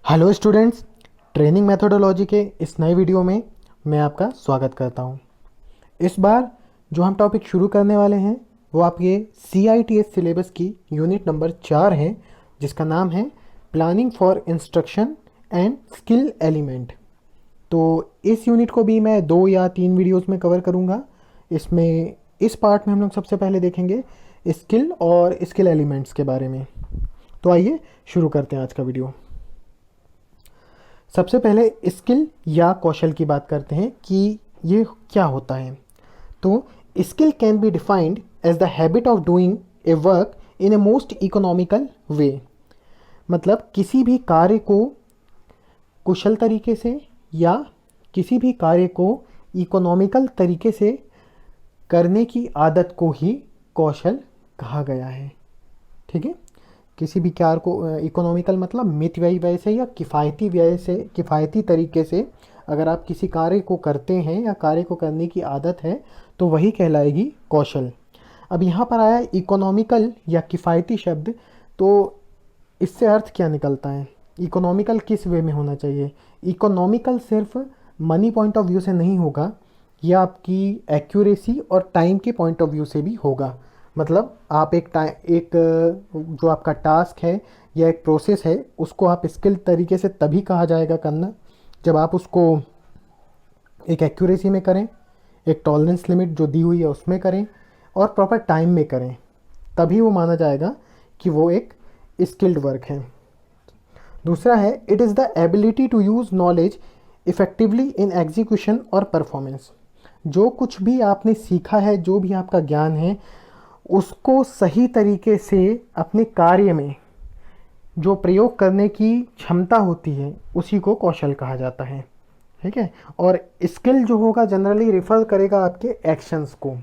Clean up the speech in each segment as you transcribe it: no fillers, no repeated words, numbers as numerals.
Hello students, training methodology के इस नए वीडियो में मैं आपका स्वागत करता हूं। इस बार जो हम टॉपिक शुरू करने वाले हैं वो आपके CITS सिलेबस की यूनिट नंबर 4 है, जिसका नाम है planning for instruction and skill element. तो इस यूनिट को भी मैं 2 या 3 वीडियोस में कवर करूंगा। इसमें इस पार्ट में हम लोग सबसे पहले देखेंगे स्किल और स्किल एलिमेंट्स के बारे में। तो आइए शुरू करते हैं आज का वीडियो। सबसे पहले स्किल या कौशल की बात करते हैं कि ये क्या होता है। तो skill can be defined as the habit of doing a work in a most economical way. मतलब किसी भी कार्य को कुशल तरीके से या किसी भी कार्य को इकोनॉमिकल तरीके से करने की आदत को ही कौशल कहा गया है। ठीक है, किसी भी कार्य को इकोनॉमिकल मतलब मितव्ययी व्यय से या किफ़ायती व्यय से, किफ़ायती तरीके से अगर आप किसी कार्य को करते हैं या कार्य को करने की आदत है तो वही कहलाएगी कौशल। अब यहाँ पर आया इकोनॉमिकल या किफ़ायती शब्द, तो इससे अर्थ क्या निकलता है? इकोनॉमिकल किस वे में होना चाहिए? इकोनॉमिकल सिर्फ मनी पॉइंट ऑफ व्यू से नहीं होगा, यह आपकी एक्यूरेसी और टाइम के पॉइंट ऑफ व्यू से भी होगा। मतलब आप एक जो आपका टास्क है या एक प्रोसेस है उसको आप स्किल तरीके से तभी कहा जाएगा करना जब आप उसको एक एक्यूरेसी में करें, एक टॉलरेंस लिमिट जो दी हुई है उसमें करें और प्रॉपर टाइम में करें, तभी वो माना जाएगा कि वो एक स्किल्ड वर्क है। दूसरा है it is the ability to use knowledge effectively in execution और परफॉर्मेंस। जो कुछ भी आपने सीखा है, जो भी आपका ज्ञान है, उसको सही तरीके से अपने कार्य में जो प्रयोग करने की क्षमता होती है उसी को कौशल कहा जाता है। ठीक है, और स्किल जो होगा जनरली रिफ़र करेगा आपके एक्शंस को।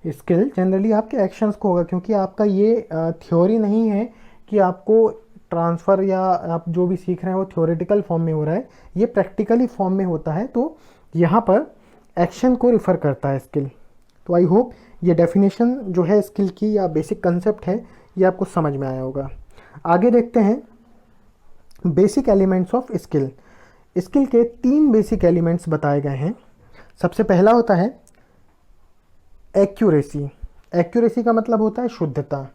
स्किल जनरली आपके एक्शंस को होगा, क्योंकि आपका ये थ्योरी नहीं है कि आपको ट्रांसफ़र या आप जो भी सीख रहे हैं वो थ्योरेटिकल फॉर्म में हो रहा है, ये प्रैक्टिकली फॉर्म में होता है। तो यहाँ पर एक्शन को रिफ़र करता है स्किल। तो आई होप ये डेफिनेशन जो है स्किल की या बेसिक कंसेप्ट है ये आपको समझ में आया होगा। आगे देखते हैं basic elements of skill. Skill के 3 बेसिक एलिमेंट्स बताए गए हैं। सबसे पहला होता है एक्यूरेसी। एक्यूरेसी का मतलब होता है शुद्धता।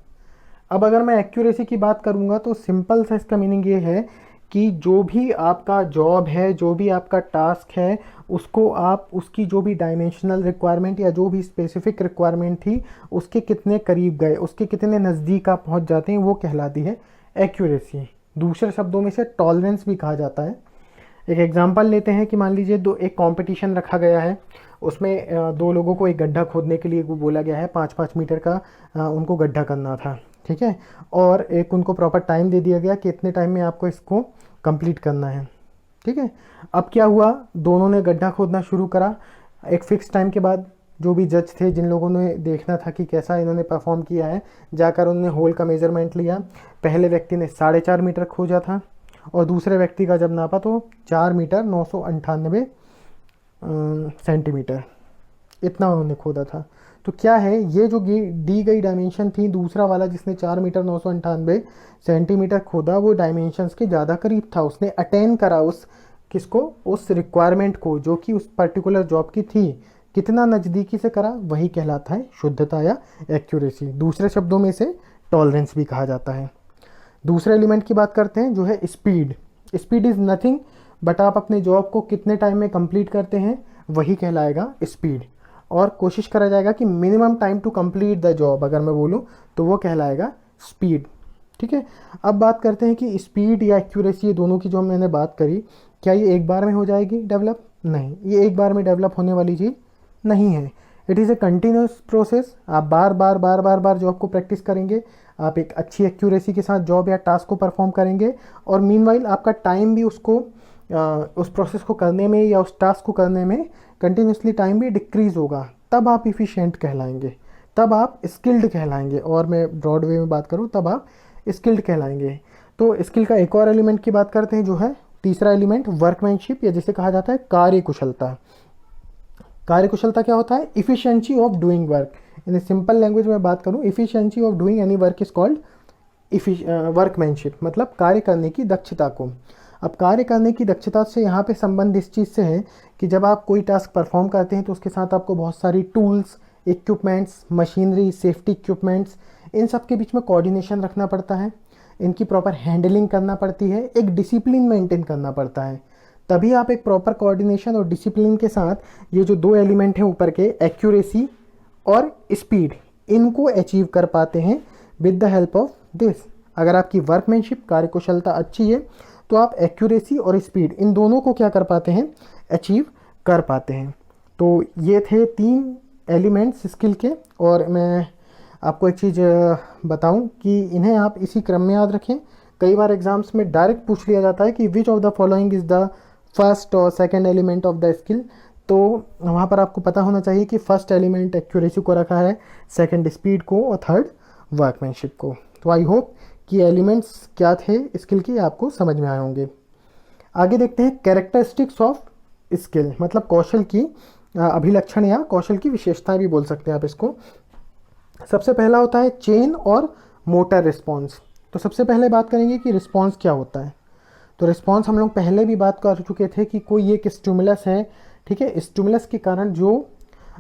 अब अगर मैं एक्यूरेसी की बात करूंगा तो सिंपल सा इसका मीनिंग ये है कि जो भी आपका जॉब है, जो भी आपका टास्क है, उसको आप उसकी जो भी डायमेंशनल रिक्वायरमेंट या जो भी स्पेसिफिक रिक्वायरमेंट थी उसके कितने करीब गए, उसके कितने नज़दीक आप पहुंच जाते हैं, वो कहलाती है एक्यूरेसी। दूसरे शब्दों में से टॉलरेंस भी कहा जाता है। एक एग्जांपल लेते हैं कि मान लीजिए एक कंपटीशन रखा गया है, उसमें 2 लोगों को एक गड्ढा खोदने के लिए वो बोला गया है 5-5 मीटर का उनको गड्ढा करना था। ठीक है, और एक उनको प्रॉपर टाइम दे दिया गया कि इतने टाइम में आपको इसको कंप्लीट करना है। ठीक है, अब क्या हुआ, दोनों ने गड्ढा खोदना शुरू करा। एक फ़िक्स टाइम के बाद जो भी जज थे, जिन लोगों ने देखना था कि कैसा इन्होंने परफॉर्म किया है, जाकर उन्होंने होल का मेज़रमेंट लिया। पहले व्यक्ति ने 4.5 मीटर खोजा था और दूसरे व्यक्ति का जब नापा तो 4 मीटर 998 सेंटीमीटर, इतना उन्होंने खोदा था। तो क्या है, ये जो दी गई डायमेंशन थी, दूसरा वाला जिसने 4 मीटर 998 सेंटीमीटर खोदा वो डायमेंशंस के ज़्यादा करीब था। उसने अटेन करा उस किसको, उस रिक्वायरमेंट को जो कि उस पर्टिकुलर जॉब की थी। कितना नज़दीकी से करा वही कहलाता है शुद्धता या एक्यूरेसी। दूसरे शब्दों में इसे टॉलरेंस भी कहा जाता है। दूसरे एलिमेंट की बात करते हैं जो है speed. Speed is nothing but आप अपने जॉब को कितने टाइम में कंप्लीट करते हैं वही कहलाएगा स्पीड। और कोशिश करा जाएगा कि minimum time to complete the job अगर मैं बोलूँ तो वो कहलाएगा स्पीड। ठीक है, अब बात करते हैं कि स्पीड या एक्यूरेसी, ये दोनों की जो मैंने बात करी, क्या ये एक बार में हो जाएगी डेवलप? नहीं, ये एक बार में डेवलप होने वाली चीज़ नहीं है। It is a continuous process. आप बार बार बार बार बार जॉब को प्रैक्टिस करेंगे, आप एक अच्छी एक्यूरेसी के साथ जॉब या टास्क को परफॉर्म करेंगे, और मीनवाइल आपका टाइम भी उसको उस प्रोसेस को करने में या उस टास्क को करने में कंटिन्यूसली टाइम भी डिक्रीज़ होगा। तब आप इफ़िशिएंट कहलाएंगे, तब आप स्किल्ड कहलाएंगे, और मैं ब्रॉड वे में बात करूँ तब आप स्किल्ड कहलाएंगे। तो स्किल का एक और एलिमेंट की बात करते हैं जो है तीसरा एलिमेंट, वर्कमैनशिप, या जिसे कहा जाता है कार्यकुशलता। कार्यकुशलता क्या होता है? Efficiency of doing work. In simple language में बात करूँ, efficiency of doing any work is called workmanship, मतलब कार्य करने की दक्षता को। अब कार्य करने की दक्षता से यहाँ पे संबंध इस चीज़ से है कि जब आप कोई टास्क परफॉर्म करते हैं तो उसके साथ आपको बहुत सारी tools, equipments, machinery, safety equipments, इन सब के बीच में कोऑर्डिनेशन रखना पड़ता है, इनकी प्रॉपर हैंडलिंग करना पड़ती है, एक डिसिप्लिन मेंटेन करना पड़ता है। तभी आप एक प्रॉपर कोऑर्डिनेशन और डिसिप्लिन के साथ ये जो दो एलिमेंट हैं ऊपर के, एक्यूरेसी और स्पीड, इनको अचीव कर पाते हैं with the help of this. अगर आपकी वर्कमैनशिप, कार्यकुशलता अच्छी है तो आप एक्यूरेसी और स्पीड, इन दोनों को क्या कर पाते हैं, अचीव कर पाते हैं। तो ये थे 3 एलिमेंट्स स्किल के। और मैं आपको एक चीज़ बताऊं कि इन्हें आप इसी क्रम में याद रखें। कई बार एग्जाम्स में डायरेक्ट पूछ लिया जाता है कि which of the following is the first और second element of the skill. तो वहाँ पर आपको पता होना चाहिए कि फर्स्ट एलिमेंट एक्यूरेसी को रखा है, सेकंड स्पीड को और थर्ड वर्कमैनशिप को। तो आई होप कि एलिमेंट्स क्या थे स्किल के आपको समझ में आए होंगे। आगे देखते हैं कैरेक्टरिस्टिक्स ऑफ स्किल, मतलब कौशल की अभिलक्षण या कौशल की विशेषताएं भी बोल सकते हैं आप इसको। सबसे पहला होता है चेन और मोटर रिस्पॉन्स। तो सबसे पहले बात करेंगे कि रिस्पॉन्स क्या होता है। तो रिस्पॉन्स हम लोग पहले भी बात कर चुके थे कि कोई एक स्टिमुलस है, ठीक है, स्टिमुलस के कारण जो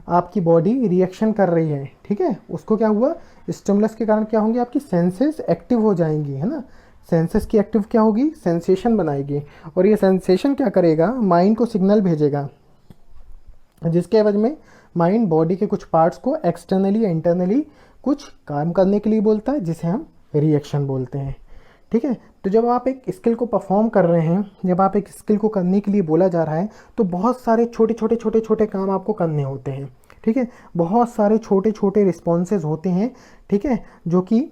आपकी बॉडी रिएक्शन कर रही है, ठीक है, उसको क्या हुआ, स्टिमुलस के कारण क्या होंगे, आपकी सेंसेस एक्टिव हो जाएंगी, है ना। सेंसेस की एक्टिव क्या होगी, सेंसेशन बनाएगी, और ये सेंसेशन क्या करेगा, माइंड को सिग्नल भेजेगा, जिसके एवज में माइंड बॉडी के कुछ पार्ट्स को एक्सटर्नली या इंटरनली कुछ काम करने के लिए बोलता है, जिसे हम रिएक्शन बोलते हैं, ठीक है। तो जब आप एक स्किल को परफॉर्म कर रहे हैं, जब आप एक स्किल को करने के लिए बोला जा रहा है, तो बहुत सारे छोटे छोटे छोटे छोटे काम आपको करने होते हैं, ठीक है। बहुत सारे छोटे छोटे रिस्पॉन्सेज होते हैं, ठीक है, जो कि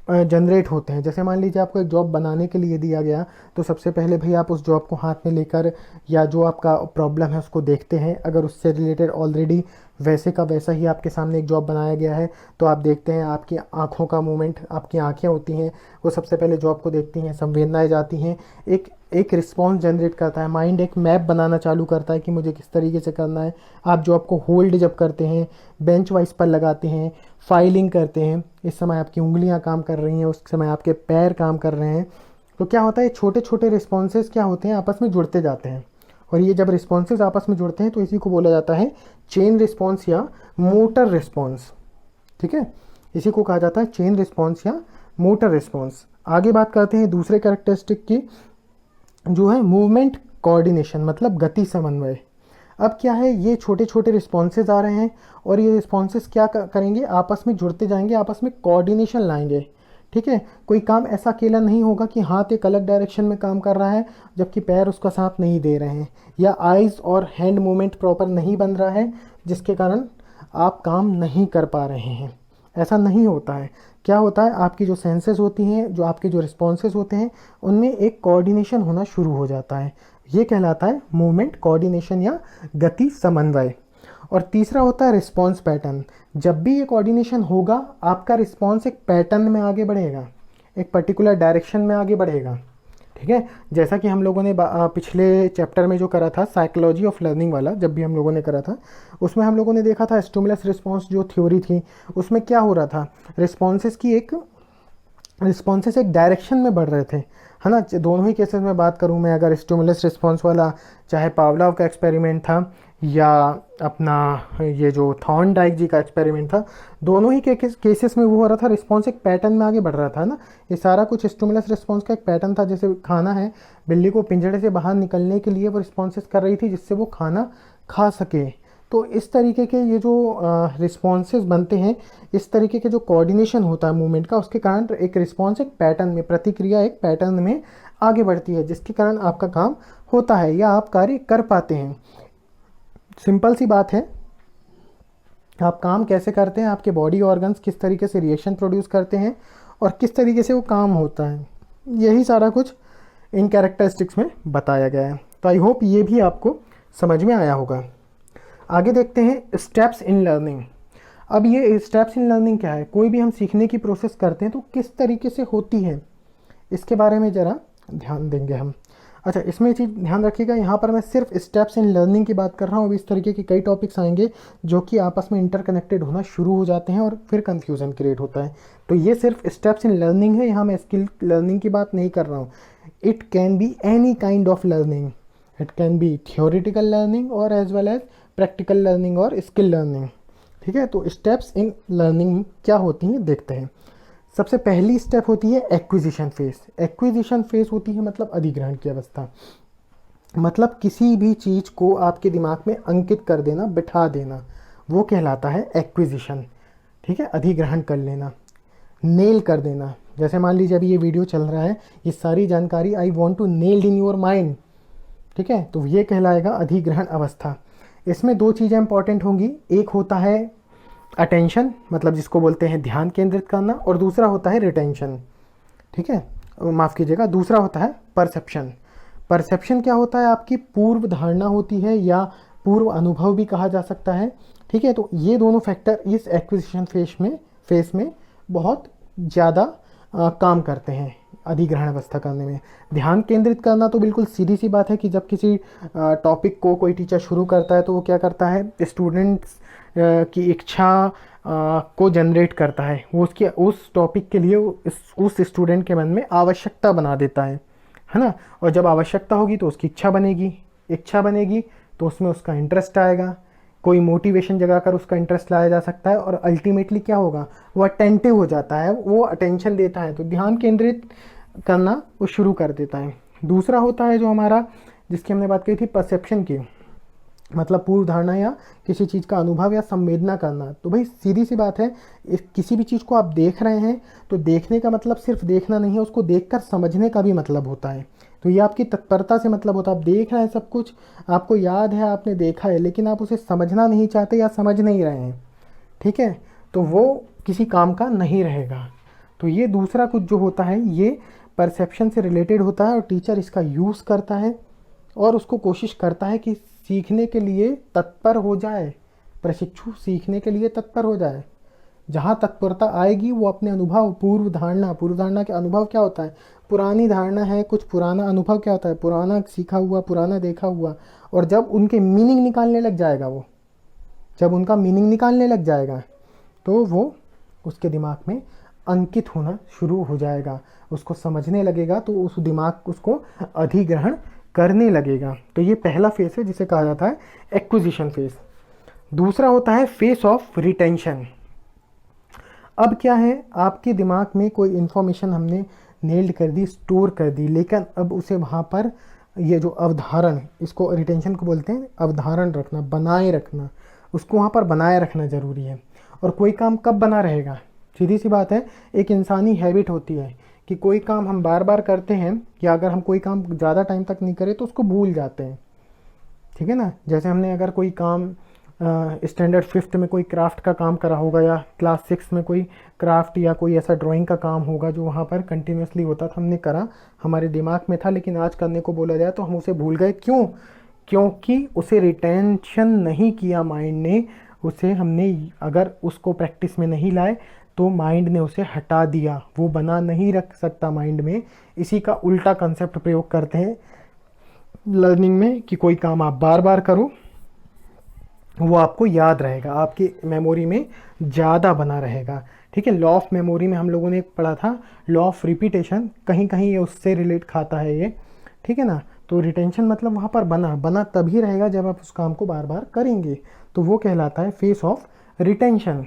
जनरेट होते हैं। जैसे मान लीजिए आपको एक जॉब बनाने के लिए दिया गया, तो सबसे पहले भाई आप उस जॉब को हाथ में लेकर या जो आपका प्रॉब्लम है उसको देखते हैं। अगर उससे रिलेटेड ऑलरेडी वैसे का वैसा ही आपके सामने एक जॉब बनाया गया है, तो आप देखते हैं, आपकी आँखों का मूवमेंट, आपकी आँखें होती हैं, वो सबसे पहले जॉब को देखती हैं, संवेदनाएं जाती हैं, एक रिस्पॉन्स जनरेट करता है, माइंड एक मैप बनाना चालू करता है कि मुझे किस तरीके से करना है। आप जॉब को होल्ड जब करते हैं, बेंच वाइज पर लगाते हैं, फाइलिंग करते हैं, इस समय आपकी उंगलियां काम कर रही हैं, उस समय आपके पैर काम कर रहे हैं, तो क्या होता है, छोटे छोटे रिस्पॉन्सेज क्या होते हैं, आपस में जुड़ते जाते हैं। और ये जब रिस्पॉन्सेज आपस में जुड़ते हैं तो इसी को बोला जाता है चेन रिस्पॉन्स या मोटर रिस्पॉन्स, ठीक है। इसी को कहा जाता है चेन रिस्पॉन्स या मोटर रिस्पॉन्स। आगे बात करते हैं दूसरे कैरेक्टरिस्टिक की, जो है मूवमेंट कोऑर्डिनेशन, मतलब गति समन्वय। अब क्या है, ये छोटे छोटे रिस्पॉन्सेज आ रहे हैं और ये रिस्पॉन्सेज क्या करेंगे, आपस में जुड़ते जाएंगे, आपस में कोऑर्डिनेशन लाएंगे, ठीक है। कोई काम ऐसा अकेला नहीं होगा कि हाथ एक अलग डायरेक्शन में काम कर रहा है जबकि पैर उसका साथ नहीं दे रहे हैं, या आइज़ और हैंड मूवमेंट प्रॉपर नहीं बन रहा है जिसके कारण आप काम नहीं कर पा रहे हैं। ऐसा नहीं होता है। क्या होता है, आपकी जो सेंसेस होती हैं, जो आपके जो रिस्पॉन्सेज होते हैं, उनमें एक कोऑर्डिनेशन होना शुरू हो जाता है। ये कहलाता है मूवमेंट कोऑर्डिनेशन या गति समन्वय। और तीसरा होता है रिस्पॉन्स पैटर्न। जब भी ये कोऑर्डिनेशन होगा, आपका रिस्पॉन्स एक पैटर्न में आगे बढ़ेगा, एक पर्टिकुलर डायरेक्शन में आगे बढ़ेगा, ठीक है। जैसा कि हम लोगों ने पिछले चैप्टर में जो करा था, साइकोलॉजी ऑफ लर्निंग वाला, जब भी हम लोगों ने करा था, उसमें हम लोगों ने देखा था स्टिमुलस रिस्पॉन्स जो थ्योरी थी, उसमें क्या हो रहा था, रिस्पॉन्सेस एक डायरेक्शन में बढ़ रहे थे, है ना। दोनों ही केसेस में बात करूं मैं, अगर स्टिमुलस रिस्पॉन्स वाला चाहे पावलोव का एक्सपेरिमेंट था या अपना ये जो थॉर्नडाइक जी का एक्सपेरिमेंट था, दोनों ही केसेस में वो हो रहा था, रिस्पॉन्स एक पैटर्न में आगे बढ़ रहा था ना। ये सारा कुछ स्टिमुलस रिस्पॉन्स का एक पैटर्न था। जैसे खाना है, बिल्ली को पिंजरे से बाहर निकलने के लिए वो रिस्पॉन्सेस कर रही थी जिससे वो खाना खा सके। तो इस तरीके के ये जो रिस्पॉन्सेस बनते हैं, इस तरीके के जो कोऑर्डिनेशन होता है मूवमेंट का, उसके कारण एक रिस्पॉन्स एक पैटर्न में, प्रतिक्रिया एक पैटर्न में आगे बढ़ती है, जिसके कारण आपका काम होता है या आप कार्य कर पाते हैं। सिंपल सी बात है, आप काम कैसे करते हैं, आपके बॉडी ऑर्गन्स किस तरीके से रिएक्शन प्रोड्यूस करते हैं और किस तरीके से वो काम होता है, यही सारा कुछ इन कैरेक्टरिस्टिक्स में बताया गया है। तो आई होप ये भी आपको समझ में आया होगा। आगे देखते हैं स्टेप्स इन लर्निंग। अब ये स्टेप्स इन लर्निंग क्या है, कोई भी हम सीखने की प्रोसेस करते हैं तो किस तरीके से होती है, इसके बारे में ज़रा ध्यान देंगे हम। अच्छा, इसमें एक चीज़ ध्यान रखिएगा, यहाँ पर मैं सिर्फ स्टेप्स इन लर्निंग की बात कर रहा हूँ। अब इस तरीके के कई टॉपिक्स आएंगे जो कि आपस में इंटरकनेक्टेड होना शुरू हो जाते हैं और फिर कंफ्यूजन क्रिएट होता है। तो ये सिर्फ स्टेप्स इन लर्निंग है, यहाँ मैं स्किल लर्निंग की बात नहीं कर रहा हूँ। It can be any kind of learning, it can be theoretical learning और as well as practical learning और स्किल लर्निंग। ठीक है, तो स्टेप्स इन लर्निंग क्या होती हैं देखते हैं। सबसे पहली स्टेप होती है एक्विजिशन फेज। एक्विजिशन फेज होती है मतलब अधिग्रहण की अवस्था, मतलब किसी भी चीज़ को आपके दिमाग में अंकित कर देना, बिठा देना, वो कहलाता है एक्विजिशन। ठीक है, अधिग्रहण कर लेना, नेल कर देना। जैसे मान लीजिए अभी ये वीडियो चल रहा है, ये सारी जानकारी I want to nailed in your mind. ठीक है, तो ये कहलाएगा अधिग्रहण अवस्था। इसमें दो चीज़ें इंपॉर्टेंट होंगी, एक होता है अटेंशन, मतलब जिसको बोलते हैं ध्यान केंद्रित करना, और दूसरा होता है रिटेंशन। ठीक है, माफ़ कीजिएगा, दूसरा होता है परसेप्शन। परसेप्शन क्या होता है, आपकी पूर्व धारणा होती है या पूर्व अनुभव भी कहा जा सकता है। ठीक है, तो ये दोनों फैक्टर इस एक्विजिशन फेस में बहुत ज़्यादा काम करते हैं अधिग्रहण अवस्था करने में। ध्यान केंद्रित करना तो बिल्कुल सीधी सी बात है कि जब किसी टॉपिक को कोई टीचर शुरू करता है तो वो क्या करता है, स्टूडेंट्स की इच्छा को जनरेट करता है, वो उसकी उस टॉपिक के लिए उस स्टूडेंट के मन में आवश्यकता बना देता है ना। और जब आवश्यकता होगी तो उसकी इच्छा बनेगी, इच्छा बनेगी तो उसमें उसका इंटरेस्ट आएगा, कोई मोटिवेशन जगाकर उसका इंटरेस्ट लाया जा सकता है, और अल्टीमेटली क्या होगा, वो अटेंटिव हो जाता है, वो अटेंशन देता है, तो ध्यान केंद्रित करना वो शुरू कर देता है। दूसरा होता है जो हमारा, जिसकी हमने बात की थी परसेप्शन की, मतलब पूर्व धारणा या किसी चीज़ का अनुभव या संवेदना करना। तो भाई सीधी सी बात है, किसी भी चीज़ को आप देख रहे हैं तो देखने का मतलब सिर्फ देखना नहीं है, उसको देखकर समझने का भी मतलब होता है। तो ये आपकी तत्परता से मतलब होता है, आप देख रहे हैं सब कुछ, आपको याद है आपने देखा है, लेकिन आप उसे समझना नहीं चाहते या समझ नहीं रहे हैं। ठीक है, तो वो किसी काम का नहीं रहेगा। तो ये दूसरा कुछ जो होता है ये परसेप्शन से रिलेटेड होता है, और टीचर इसका यूज़ करता है और उसको कोशिश करता है कि सीखने के लिए तत्पर हो जाए, प्रशिक्षु सीखने के लिए तत्पर हो जाए। जहाँ तत्परता आएगी वो अपने अनुभव, पूर्व धारणा के अनुभव क्या होता है, पुरानी धारणा है, कुछ पुराना अनुभव क्या होता है, पुराना सीखा हुआ, पुराना देखा हुआ, और जब उनके मीनिंग निकालने लग जाएगा, वो जब उनका मीनिंग निकालने लग जाएगा तो वो उसके दिमाग में अंकित होना शुरू हो जाएगा, उसको समझने लगेगा, तो उस दिमाग उसको अधिग्रहण करने लगेगा। तो ये पहला फेस है जिसे कहा जाता है एक्विजिशन फेस। दूसरा होता है फेस ऑफ रिटेंशन। अब क्या है, आपके दिमाग में कोई इन्फॉर्मेशन हमने नेल्ड कर दी, स्टोर कर दी, लेकिन अब उसे वहाँ पर ये जो अवधारण, इसको रिटेंशन को बोलते हैं, अवधारण रखना, बनाए रखना, उसको वहाँ पर बनाए रखना ज़रूरी है। और कोई काम कब बना रहेगा, सीधी सी बात है, एक इंसानी हैबिट होती है कि कोई काम हम बार बार करते हैं, या अगर हम कोई काम ज़्यादा टाइम तक नहीं करें तो उसको भूल जाते हैं। ठीक है ना, जैसे हमने अगर कोई काम स्टैंडर्ड 5th में कोई क्राफ्ट का काम करा होगा, या क्लास 6 में कोई क्राफ्ट या कोई ऐसा ड्राइंग का काम होगा जो वहाँ पर कंटिन्यूसली होता था, हमने करा, हमारे दिमाग में था, लेकिन आज करने को बोला जाए तो हम उसे भूल गए। क्यों? क्योंकि उसे रिटेंशन नहीं किया माइंड ने, उसे हमने अगर उसको प्रैक्टिस में नहीं लाए तो माइंड ने उसे हटा दिया, वो बना नहीं रख सकता माइंड में। इसी का उल्टा कंसेप्ट प्रयोग करते हैं लर्निंग में कि कोई काम आप बार बार करो, वो आपको याद रहेगा, आपकी मेमोरी में ज़्यादा बना रहेगा। ठीक है, लॉ ऑफ मेमोरी में हम लोगों ने पढ़ा था, लॉ ऑफ रिपीटेशन, कहीं कहीं ये उससे रिलेट खाता है ये। ठीक है ना, तो रिटेंशन मतलब वहाँ पर बना तभी रहेगा जब आप उस काम को बार बार करेंगे, तो वो कहलाता है फेस ऑफ रिटेंशन।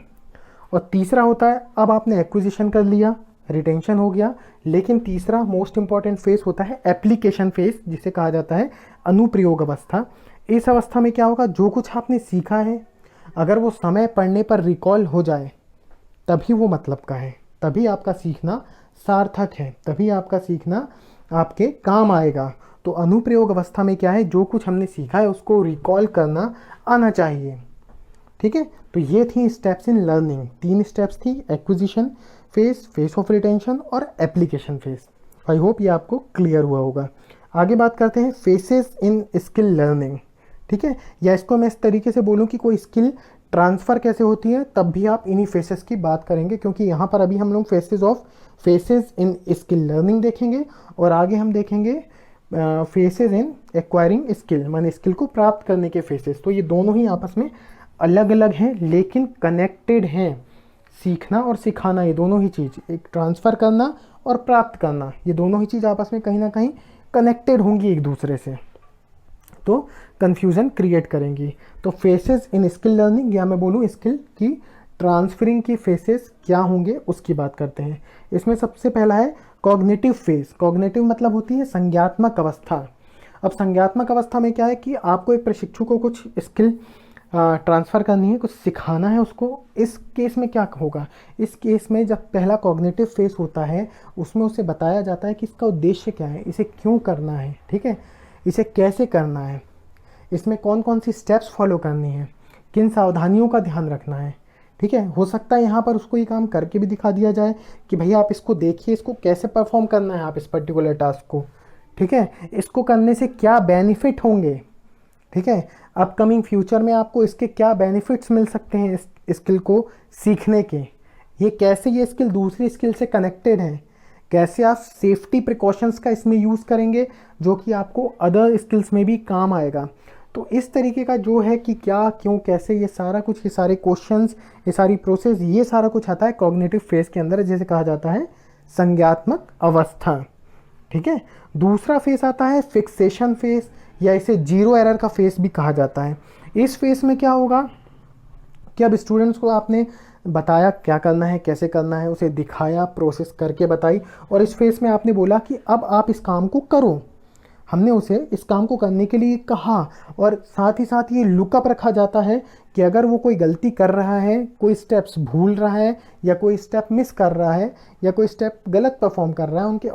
और तीसरा होता है, अब आपने एक्विजिशन कर लिया, रिटेंशन हो गया, लेकिन तीसरा मोस्ट इंपॉर्टेंट फेस होता है एप्लीकेशन फेस, जिसे कहा जाता है अनुप्रयोग अवस्था। इस अवस्था में क्या होगा, जो कुछ आपने सीखा है अगर वो समय पढ़ने पर रिकॉल हो जाए तभी वो मतलब का है, तभी आपका सीखना सार्थक है, तभी आपका सीखना आपके काम आएगा। तो अनुप्रयोग अवस्था में क्या है, जो कुछ हमने सीखा है उसको रिकॉल करना आना चाहिए। ठीक है, तो ये थी स्टेप्स इन लर्निंग, 3 स्टेप्स थी, acquisition face, face of retention और एप्लीकेशन फेस। आई होप ये आपको क्लियर हुआ होगा। आगे बात करते हैं फेसेस इन स्किल लर्निंग। ठीक है, या इसको मैं इस तरीके से बोलूँ कि कोई स्किल ट्रांसफ़र कैसे होती है, तब भी आप इन्हीं फेसेस की बात करेंगे, क्योंकि यहाँ पर अभी हम लोग फेसेस इन स्किल लर्निंग देखेंगे, और आगे हम देखेंगे फेसेस इन एक्वायरिंग स्किल, माने स्किल को प्राप्त करने के फेसेस। तो ये दोनों ही आपस में अलग अलग हैं लेकिन कनेक्टेड हैं। सीखना और सिखाना, ये दोनों ही चीज़, एक ट्रांसफ़र करना और प्राप्त करना, ये दोनों ही चीज़ आपस में कहीं ना कहीं कनेक्टेड होंगी एक दूसरे से, तो कन्फ्यूज़न क्रिएट करेंगी। तो फेसेस इन स्किल लर्निंग, या मैं बोलूँ स्किल की ट्रांसफरिंग की फेसेस क्या होंगे उसकी बात करते हैं। इसमें सबसे पहला है कॉग्निटिव फेज। कॉग्निटिव मतलब होती है संज्ञात्मक अवस्था। अब संज्ञात्मक अवस्था में क्या है कि आपको एक प्रशिक्षु को कुछ स्किल ट्रांसफ़र करनी है, कुछ सिखाना है उसको। इस केस में क्या होगा, इस केस में जब पहला कॉग्निटिव फेस होता है उसमें उसे बताया जाता है कि इसका उद्देश्य क्या है, इसे क्यों करना है, ठीक है, इसे कैसे करना है, इसमें कौन कौन सी स्टेप्स फॉलो करनी है, किन सावधानियों का ध्यान रखना है, ठीक है। हो सकता है यहाँ पर उसको ये काम करके भी दिखा दिया जाए कि भैया आप इसको देखिए, इसको कैसे परफॉर्म करना है आप इस पर्टिकुलर टास्क को, ठीक है, इसको करने से क्या बेनिफिट होंगे, ठीक है, अपकमिंग फ्यूचर में आपको इसके क्या बेनिफिट्स मिल सकते हैं इस स्किल को सीखने के, ये कैसे ये स्किल दूसरी स्किल से कनेक्टेड है, कैसे आप सेफ्टी प्रिकॉशंस का इसमें यूज़ करेंगे जो कि आपको अदर स्किल्स में भी काम आएगा। तो इस तरीके का जो है कि क्या, क्यों, कैसे, ये सारा कुछ, ये सारे क्वेश्चंस, ये सारी प्रोसेस, ये सारा कुछ आता है कॉग्निटिव फेज के अंदर, जैसे कहा जाता है संज्ञात्मक अवस्था, ठीक है। दूसरा फेस आता है फिक्सेशन फेस, या इसे जीरो एरर का फेस भी कहा जाता है। इस फेस में क्या होगा कि अब स्टूडेंट्स को आपने बताया क्या करना है, कैसे करना है, उसे दिखाया, प्रोसेस करके बताई, और इस फेस में आपने बोला कि अब आप इस काम को करो। हमने उसे इस काम को करने के लिए कहा, और साथ ही साथ ये लुकअप रखा जाता है कि अगर वो कोई गलती कर रहा है, कोई स्टेप्स भूल रहा है, या कोई स्टेप मिस कर रहा है, या कोई स्टेप गलत परफॉर्म कर रहा है, उनके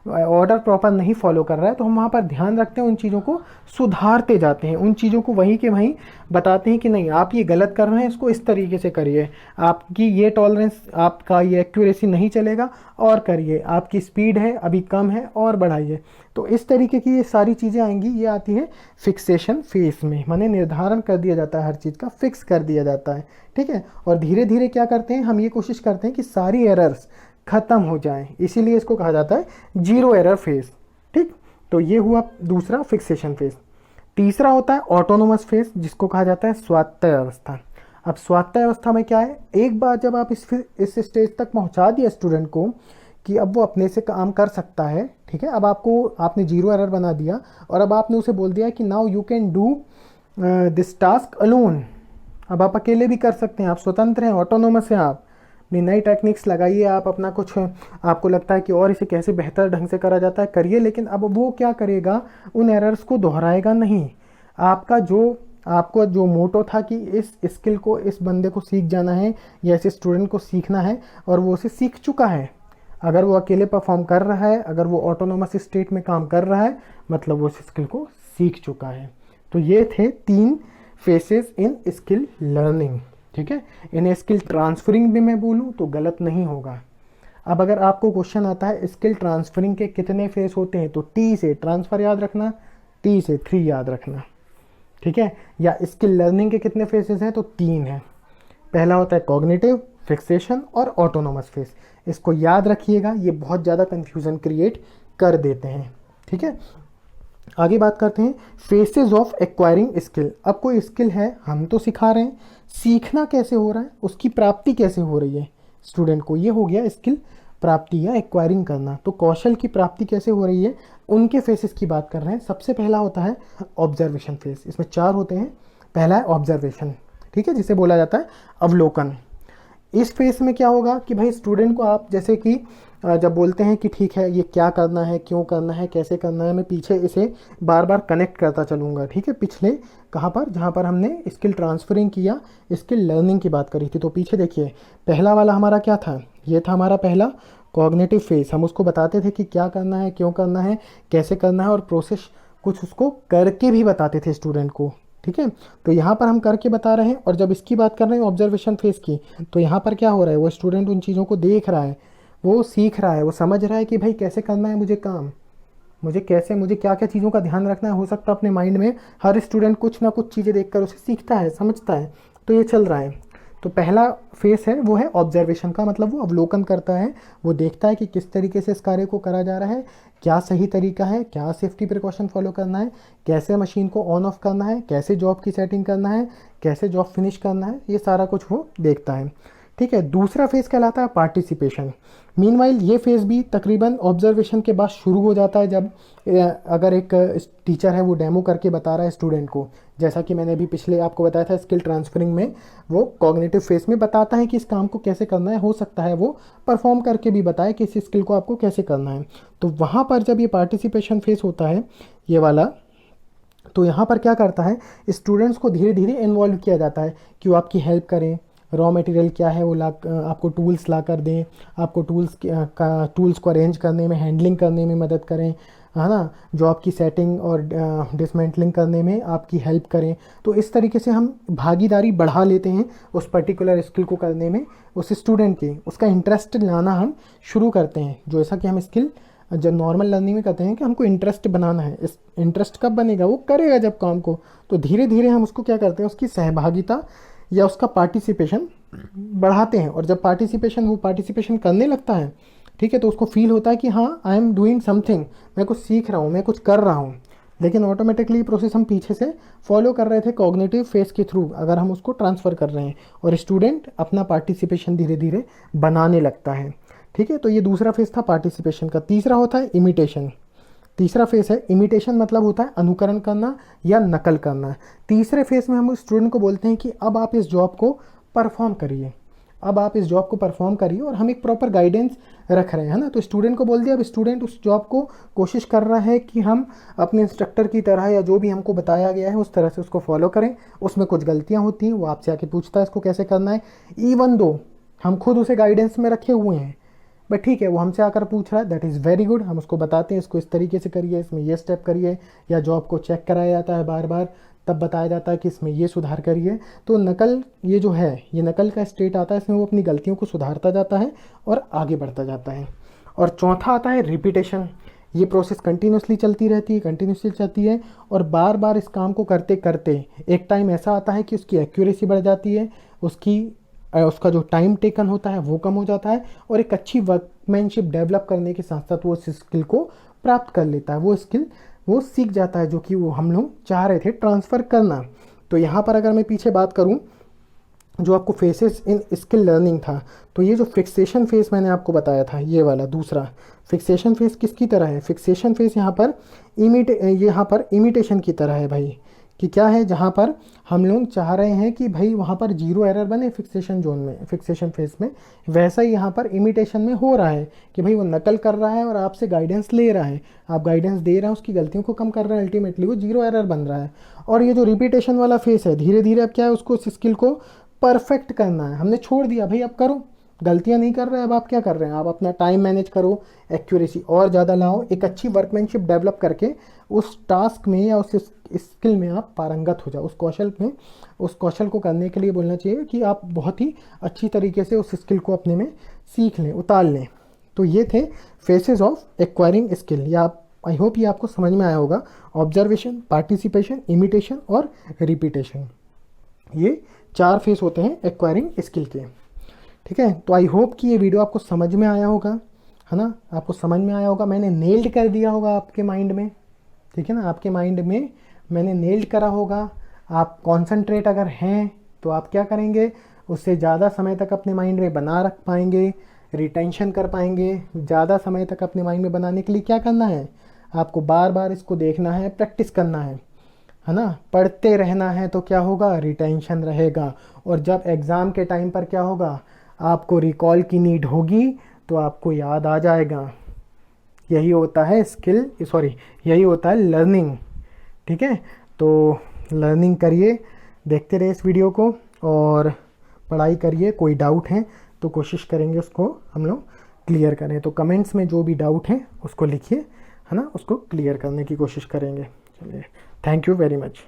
ऑर्डर प्रॉपर नहीं फॉलो कर रहा है, तो हम वहाँ पर ध्यान रखते हैं, उन चीज़ों को सुधारते जाते हैं, उन चीज़ों को वहीं के वहीं बताते हैं कि नहीं आप ये गलत कर रहे हैं, इसको इस तरीके से करिए, आपकी ये टॉलरेंस, आपका ये एक्यूरेसी नहीं चलेगा, और करिए, आपकी स्पीड है अभी कम है और बढ़ाइए। तो इस तरीके की ये सारी चीज़ें आएंगी, ये आती है फिक्सेशन फेस में, माने निर्धारण कर दिया जाता है, हर चीज़ का फिक्स कर दिया जाता है, ठीक है। और धीरे धीरे क्या करते हैं, हम ये कोशिश करते हैं कि सारी एरर्स ख़त्म हो जाएं, इसीलिए इसको कहा जाता है जीरो एरर फेज, ठीक। तो ये हुआ दूसरा फिक्सेशन फेज। तीसरा होता है ऑटोनोमस फेज, जिसको कहा जाता है स्वायत्त अवस्था। अब स्वायत्त अवस्था में क्या है, एक बार जब आप इस स्टेज तक पहुंचा दिया स्टूडेंट को कि अब वो अपने से काम कर सकता है, ठीक है, अब आपने जीरो एरर बना दिया, और अब आपने उसे बोल दिया कि now you can do this task alone, अब आप अकेले भी कर सकते हैं, आप स्वतंत्र हैं, ऑटोनोमस हैं, आप अपनी नई टेक्निक्स लगाइए, आप अपना कुछ आपको लगता है कि और इसे कैसे बेहतर ढंग से करा जाता है करिए, लेकिन अब वो क्या करेगा, उन एरर्स को दोहराएगा नहीं। आपका जो मोटो था कि इस स्किल को, इस बंदे को सीख जाना है, या इस स्टूडेंट को सीखना है, और वो उसे सीख चुका है, अगर वो अकेले परफॉर्म कर रहा है, अगर वो ऑटोनोमस स्टेट में काम कर रहा है, मतलब वो उस स्किल को सीख चुका है। तो ये थे 3 फेसेस इन स्किल लर्निंग, ठीक है। इन स्किल ट्रांसफरिंग भी मैं बोलूँ तो गलत नहीं होगा। अब अगर आपको क्वेश्चन आता है स्किल ट्रांसफरिंग के कितने फेस होते हैं, तो टी से ट्रांसफ़र याद रखना, टी से 3 याद रखना, ठीक है। या स्किल लर्निंग के कितने फेसेस हैं, तो 3 हैं। पहला होता है कॉग्निटिव, फिक्सेशन और ऑटोनोमस फेस। इसको याद रखिएगा, ये बहुत ज़्यादा कन्फ्यूज़न क्रिएट कर देते हैं, ठीक है। आगे बात करते हैं फेसेस ऑफ एक्वायरिंग स्किल। अब कोई स्किल है, हम तो सिखा रहे हैं, सीखना कैसे हो रहा है, उसकी प्राप्ति कैसे हो रही है स्टूडेंट को, ये हो गया स्किल प्राप्ति या एक्वायरिंग करना। तो कौशल की प्राप्ति कैसे हो रही है, उनके फेसेस की बात कर रहे हैं। सबसे पहला होता है ऑब्जर्वेशन फेस, इसमें 4 होते हैं। पहला है ऑब्जर्वेशन, ठीक है, जिसे बोला जाता है अवलोकन। इस फेस में क्या होगा कि भाई स्टूडेंट को आप जैसे कि जब बोलते हैं कि ठीक है ये क्या करना है, क्यों करना है, कैसे करना है, मैं पीछे इसे बार बार कनेक्ट करता चलूँगा, ठीक है। पिछले कहाँ पर, जहाँ पर हमने स्किल ट्रांसफरिंग किया, स्किल लर्निंग की बात करी थी, तो पीछे देखिए पहला वाला हमारा क्या था, ये था हमारा पहला कॉग्निटिव फेस। हम उसको बताते थे कि क्या करना है, क्यों करना है, कैसे करना है, और प्रोसेस कुछ उसको करके भी बताते थे स्टूडेंट को, ठीक है। तो यहाँ पर हम करके बता रहे हैं। और जब इसकी बात कर रहे हैं ऑब्जर्वेशन फेस की, तो यहाँ पर क्या हो रहा है, वो स्टूडेंट उन चीज़ों को देख रहा है, वो सीख रहा है, वो समझ रहा है कि भाई कैसे करना है मुझे काम, मुझे क्या क्या चीज़ों का ध्यान रखना है। हो सकता है अपने माइंड में हर स्टूडेंट कुछ ना कुछ चीज़ें देखकर उसे सीखता है, समझता है, तो ये चल रहा है। तो पहला फेस है वो है ऑब्जर्वेशन का, मतलब वो अवलोकन करता है, वो देखता है कि किस तरीके से इस कार्य को करा जा रहा है, क्या सही तरीका है, क्या सेफ्टी प्रिकॉशन फॉलो करना है, कैसे मशीन को ऑन ऑफ करना है, कैसे जॉब की सेटिंग करना है, कैसे जॉब फिनिश करना है, ये सारा कुछ वो देखता है। ठीक है, दूसरा फेज़ कहलाता है पार्टिसिपेशन। मीनवाइल ये फेज़ भी तकरीबन ऑब्जर्वेशन के बाद शुरू हो जाता है, जब अगर एक टीचर है वो डेमो करके बता रहा है स्टूडेंट को, जैसा कि मैंने अभी पिछले आपको बताया था स्किल ट्रांसफरिंग में, वो कॉग्निटिव फेस में बताता है कि इस काम को कैसे करना है, हो सकता है वो परफॉर्म करके भी बताए कि इस स्किल को आपको कैसे करना है। तो वहाँ पर जब ये पार्टिसिपेशन फेस होता है ये वाला, तो यहाँ पर क्या करता है, स्टूडेंट्स को धीरे धीरे इन्वॉल्व किया जाता है कि वो आपकी हेल्प करें, रॉ मटेरियल क्या है वो आपको टूल्स ला कर दें, आपको टूल्स को अरेंज करने में, हैंडलिंग करने में मदद करें, है ना, जॉब की सेटिंग और डिसमेंटलिंग करने में आपकी हेल्प करें। तो इस तरीके से हम भागीदारी बढ़ा लेते हैं उस पर्टिकुलर स्किल को करने में, उस स्टूडेंट के उसका इंटरेस्ट लाना हम शुरू करते हैं। जैसा कि हम स्किल जब नॉर्मल लर्निंग में कहते हैं कि हमको इंटरेस्ट बनाना है, इस इंटरेस्ट कब बनेगा, वो करेगा जब काम को, तो धीरे धीरे हम उसको क्या करते हैं, उसकी सहभागिता या उसका पार्टिसिपेशन बढ़ाते हैं। और जब वो पार्टिसिपेशन करने लगता है, ठीक है, तो उसको फील होता है कि हाँ आई एम डूइंग समथिंग, मैं कुछ सीख रहा हूँ, मैं कुछ कर रहा हूँ। लेकिन ऑटोमेटिकली प्रोसेस हम पीछे से फॉलो कर रहे थे कॉग्निटिव फेस के थ्रू, अगर हम उसको ट्रांसफ़र कर रहे हैं, और स्टूडेंट अपना पार्टिसिपेशन धीरे धीरे बनाने लगता है। ठीक है, तो ये दूसरा फेस था पार्टिसिपेशन का। तीसरा होता है इमिटेशन। तीसरा फेस है इमिटेशन, मतलब होता है अनुकरण करना या नकल करना। तीसरे फेस में हम स्टूडेंट को बोलते हैं कि अब आप इस जॉब को परफॉर्म करिए, अब आप इस जॉब को परफॉर्म करिए, और हम एक प्रॉपर गाइडेंस रख रहे हैं, है ना। तो स्टूडेंट को बोल दिया, अब स्टूडेंट उस जॉब को कोशिश कर रहा है कि हम अपने इंस्ट्रक्टर की तरह या जो भी हमको बताया गया है उस तरह से उसको फॉलो करें। उसमें कुछ गलतियाँ होती हैं, वो आपसे आके पूछता है इसको कैसे करना है, इवन दो हम खुद उसे गाइडेंस में रखे हुए हैं, बट ठीक है वो हमसे आकर पूछ रहा है, दैट इज़ वेरी गुड। हम उसको बताते हैं इसको इस तरीके से करिए, इसमें ये स्टेप करिए, या जॉब को चेक कराया जाता है बार बार, तब बताया जाता है कि इसमें ये सुधार करिए। तो नकल ये जो है, ये नकल का स्टेट आता है, इसमें वो अपनी गलतियों को सुधारता जाता है और आगे बढ़ता जाता है। और चौथा आता है रिपीटेशन। ये प्रोसेस कंटिन्यूसली चलती है और बार बार इस काम को करते करते एक टाइम ऐसा आता है कि उसकी एक्यूरेसी बढ़ जाती है, उसका जो टाइम टेकन होता है वो कम हो जाता है, और एक अच्छी वर्कमैनशिप डेवलप करने के साथ साथ वो उस स्किल को प्राप्त कर लेता है, वो स्किल वो सीख जाता है जो कि वो हम लोग चाह रहे थे ट्रांसफ़र करना। तो यहाँ पर अगर मैं पीछे बात करूँ, जो आपको फेसेस इन स्किल लर्निंग था, तो ये जो फिक्सेशन फेस मैंने आपको बताया था, ये वाला दूसरा फिक्सेशन फेस किसकी तरह है, फिक्सेशन फेस यहाँ पर इमिटेशन की तरह है भाई, कि क्या है, जहाँ पर हम लोग चाह रहे हैं कि भाई वहाँ पर जीरो एरर बने फिक्सेशन जोन में, फिक्सेशन फेस में, वैसा ही यहाँ पर इमिटेशन में हो रहा है कि भाई वो नकल कर रहा है और आपसे गाइडेंस ले रहा है, आप गाइडेंस दे रहे हैं, उसकी गलतियों को कम कर रहे हैं, अल्टीमेटली वो जीरो एरर बन रहा है। और ये जो रिपीटेशन वाला फेस है, धीरे धीरे अब क्या है, उसको उस स्किल को परफेक्ट करना है, हमने छोड़ दिया भाई अब करो, गलतियां नहीं कर रहे हैं, अब आप क्या कर रहे हैं, आप अपना टाइम मैनेज करो, एक्यूरेसी और ज़्यादा लाओ, एक अच्छी वर्कमैनशिप डेवलप करके उस टास्क में या उस स्किल में आप पारंगत हो जाओ, उस कौशल को करने के लिए बोलना चाहिए कि आप बहुत ही अच्छी तरीके से उस स्किल को अपने में सीख लें, उतार लें। तो ये थे फेसेस ऑफ एक्वायरिंग स्किल, या आई होप ये आपको समझ में आया होगा। ऑब्जर्वेशन, पार्टिसिपेशन, इमिटेशन और रिपीटेशन, ये 4 फेस होते हैं एक्वायरिंग स्किल के। ठीक है, तो आई होप कि ये वीडियो आपको समझ में आया होगा, है ना, आपको समझ में आया होगा, मैंने नेल्ड कर दिया होगा आपके माइंड में, ठीक है ना, आपके माइंड में मैंने नेल्ड करा होगा। आप कॉन्सनट्रेट अगर हैं तो आप क्या करेंगे, उससे ज़्यादा समय तक अपने माइंड में बना रख पाएंगे, रिटेंशन कर पाएंगे। ज़्यादा समय तक अपने माइंड में बनाने के लिए क्या करना है, आपको बार बार इसको देखना है, प्रैक्टिस करना है ना, पढ़ते रहना है, तो क्या होगा, रिटेंशन रहेगा। और जब एग्ज़ाम के टाइम पर क्या होगा, आपको रिकॉल की नीड होगी तो आपको याद आ जाएगा। यही होता है यही होता है लर्निंग। ठीक है, तो लर्निंग करिए, देखते रहिए इस वीडियो को और पढ़ाई करिए। कोई डाउट है तो कोशिश करेंगे उसको हम लोग क्लियर करें, तो कमेंट्स में जो भी डाउट है उसको लिखिए, है ना, उसको क्लियर करने की कोशिश करेंगे। चलिए, थैंक यू वेरी मच।